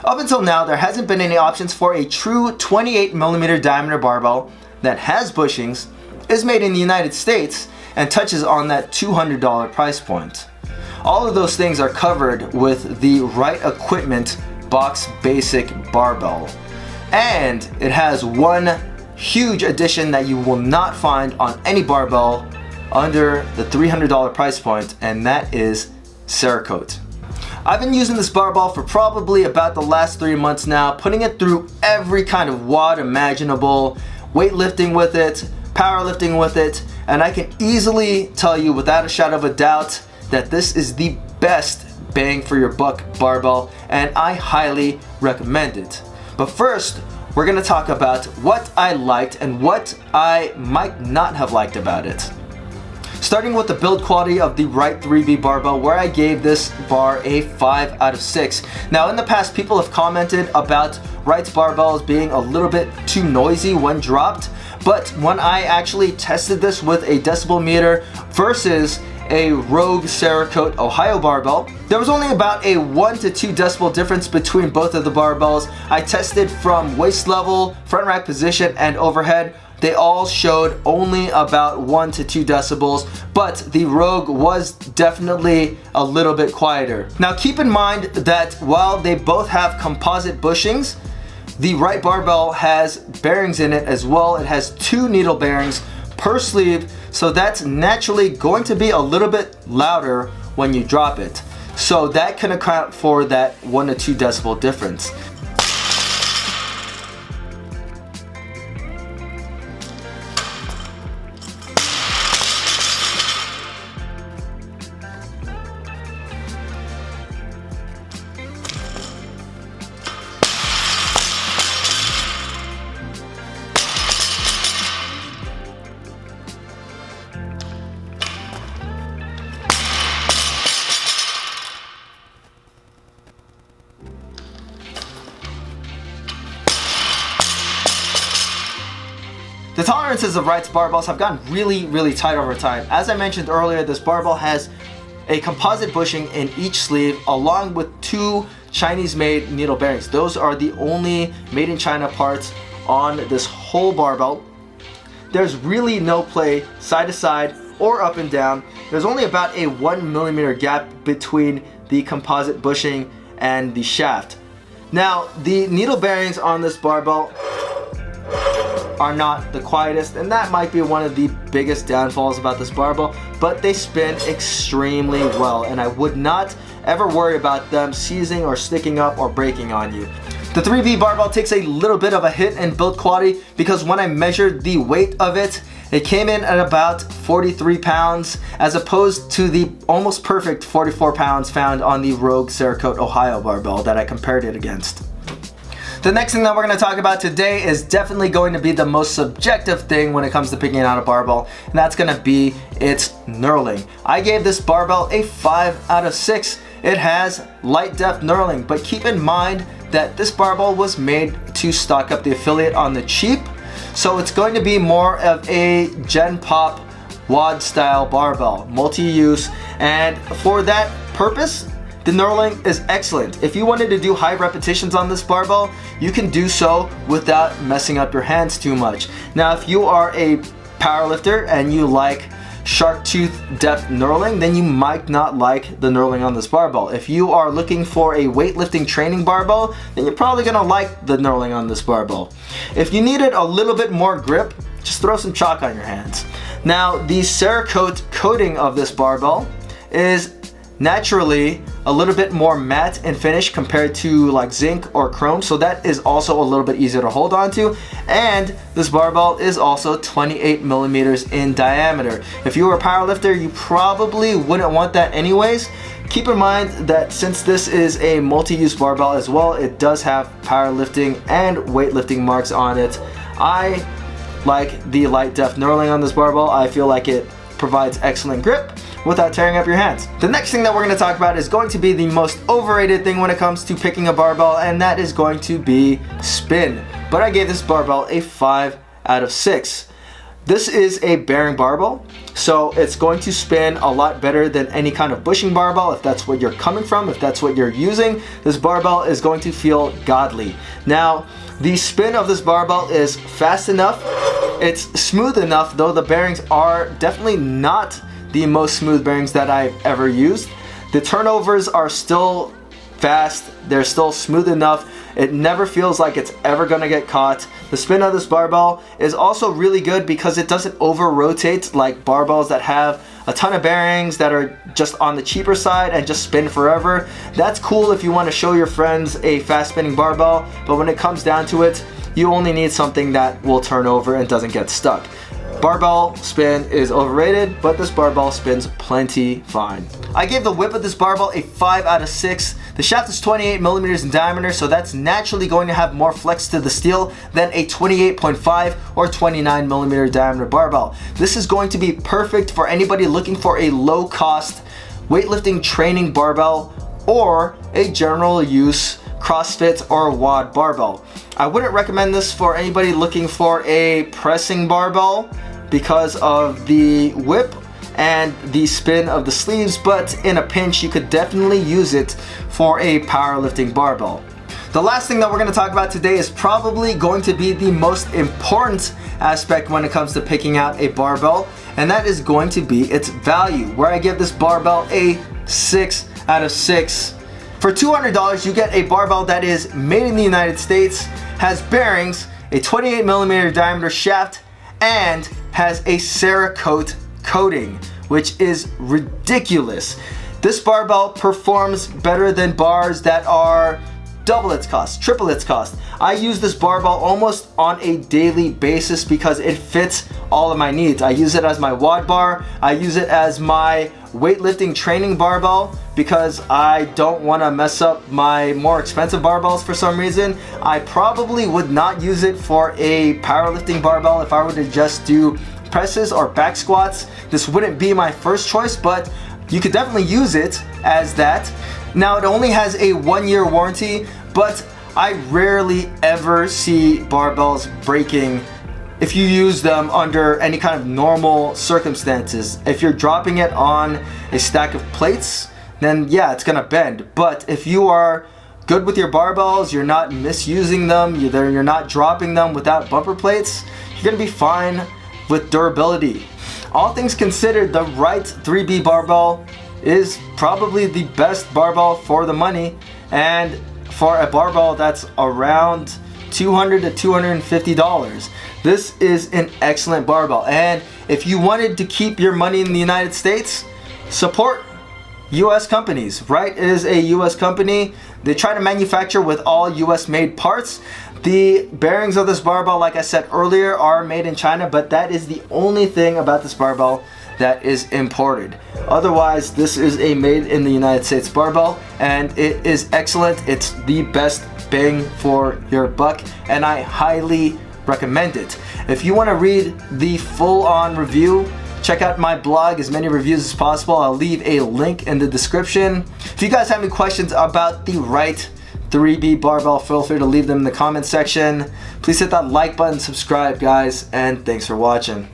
Up until now, there hasn't been any options for a true 28mm diameter barbell that has bushings, is made in the United States, and touches on that $200 price point. All of those things are covered with the right equipment box basic barbell. And it has one huge addition that you will not find on any barbell under the $300 price point, and that is Cerakote. I've been using this barbell for probably about the last 3 months now, putting it through every kind of WOD imaginable, weightlifting with it, powerlifting with it, and I can easily tell you without a shadow of a doubt that this is the best bang for your buck barbell, and I highly recommend it. But first, we're going to talk about what I liked and what I might not have liked about it. Starting with the build quality of the Right 3B barbell, where I gave this bar a 5 out of 6. Now in the past, people have commented about Right's barbells being a little bit too noisy when dropped, but when I actually tested this with a decibel meter versus a Rogue Cerakote Ohio barbell, there was only about a 1 to 2 decibel difference between both of the barbells. I tested from waist level, front rack position, and overhead. They all showed only about 1 to 2 decibels, but the Rogue was definitely a little bit quieter. Now keep in mind that while they both have composite bushings, the Right barbell has bearings in it as well. It has 2 needle bearings per sleeve, so that's naturally going to be a little bit louder when you drop it. So that can account for that 1 to 2 decibel difference. The tolerances of Right's barbells have gotten really tight over time. As I mentioned earlier, this barbell has a composite bushing in each sleeve along with 2 Chinese-made needle bearings. Those are the only made in China parts on this whole barbell. There's really no play side to side or up and down. There's only about a 1mm gap between the composite bushing and the shaft. Now, the needle bearings on this barbell are not the quietest, and that might be one of the biggest downfalls about this barbell, but they spin extremely well, and I would not ever worry about them seizing or sticking up or breaking on you. The 3B barbell takes a little bit of a hit in build quality because when I measured the weight of it, it came in at about 43 pounds as opposed to the almost perfect 44 pounds found on the Rogue Cerakote Ohio barbell that I compared it against. The next thing that we're going to talk about today is definitely going to be the most subjective thing when it comes to picking out a barbell, and that's going to be its knurling. I gave this barbell a 5 out of 6. It has light depth knurling, but keep in mind that this barbell was made to stock up the affiliate on the cheap, so it's going to be more of a Gen Pop WOD style barbell, multi-use, and for that purpose, the knurling is excellent. If you wanted to do high repetitions on this barbell, you can do so without messing up your hands too much. Now, if you are a powerlifter and you like shark tooth depth knurling, then you might not like the knurling on this barbell. If you are looking for a weightlifting training barbell, then you're probably gonna like the knurling on this barbell. If you needed a little bit more grip, just throw some chalk on your hands. Now, the Cerakote coating of this barbell is naturally a little bit more matte in finish compared to like zinc or chrome, so that is also a little bit easier to hold on to, and this barbell is also 28mm in diameter. If you were a powerlifter, you probably wouldn't want that anyways. Keep in mind that since this is a multi-use barbell as well, it does have powerlifting and weightlifting marks on it. I like the light depth knurling on this barbell. I feel like it provides excellent grip without tearing up your hands. The next thing that we're going to talk about is going to be the most overrated thing when it comes to picking a barbell, and that is going to be spin. But I gave this barbell a 5 out of 6. This is a bearing barbell, so it's going to spin a lot better than any kind of bushing barbell. If that's what you're coming from, if that's what you're using, this barbell is going to feel godly. Now, the spin of this barbell is fast enough, it's smooth enough, though the bearings are definitely not the most smooth bearings that I've ever used. The turnovers are still fast, they're still smooth enough. It never feels like it's ever gonna get caught. The spin of this barbell is also really good because it doesn't over rotate like barbells that have a ton of bearings that are just on the cheaper side and just spin forever. That's cool if you want to show your friends a fast spinning barbell, but when it comes down to it, you only need something that will turn over and doesn't get stuck. Barbell spin is overrated, but this barbell spins plenty fine. I gave the whip of this barbell a 5 out of 6. The shaft is 28 millimeters in diameter, so that's naturally going to have more flex to the steel than a 28.5 or 29 millimeter diameter barbell. This is going to be perfect for anybody looking for a low cost weightlifting training barbell or a general use CrossFit or WOD barbell. I wouldn't recommend this for anybody looking for a pressing barbell because of the whip and the spin of the sleeves, but in a pinch you could definitely use it for a powerlifting barbell. The last thing that we're going to talk about today is probably going to be the most important aspect when it comes to picking out a barbell, and that is going to be its value, where I give this barbell a 6 out of 6. For $200, you get a barbell that is made in the United States, has bearings, a 28 millimeter diameter shaft, and has a Cerakote coating, which is ridiculous. This barbell performs better than bars that are double its cost, triple its cost. I use this barbell almost on a daily basis because it fits all of my needs. I use it as my WOD bar, I use it as my weightlifting training barbell because I don't want to mess up my more expensive barbells for some reason. I probably would not use it for a powerlifting barbell if I were to just do presses or back squats. This wouldn't be my first choice, but you could definitely use it as that. Now, it only has a 1-year warranty, but I rarely ever see barbells breaking if you use them under any kind of normal circumstances. If you're dropping it on a stack of plates, then yeah, it's gonna bend. But if you are good with your barbells, you're not misusing them, you're not dropping them without bumper plates, you're gonna be fine with durability. All things considered, the Right 3B barbell is probably the best barbell for the money, and for a barbell that's around $200 to $250. This is an excellent barbell, and if you wanted to keep your money in the United States, support US companies. Right is a US company. They try to manufacture with all US made parts. The bearings of this barbell, like I said earlier, are made in China, but that is the only thing about this barbell that is imported. Otherwise, this is a made in the United States barbell, and it is excellent. It's the best bang for your buck, and I highly recommend it. If you want to read the full-on review, check out my blog, as many reviews as possible. I'll leave a link in the description. If you guys have any questions about the Right 3B barbell, feel free to leave them in the comment section. Please hit that like button, subscribe guys, and thanks for watching.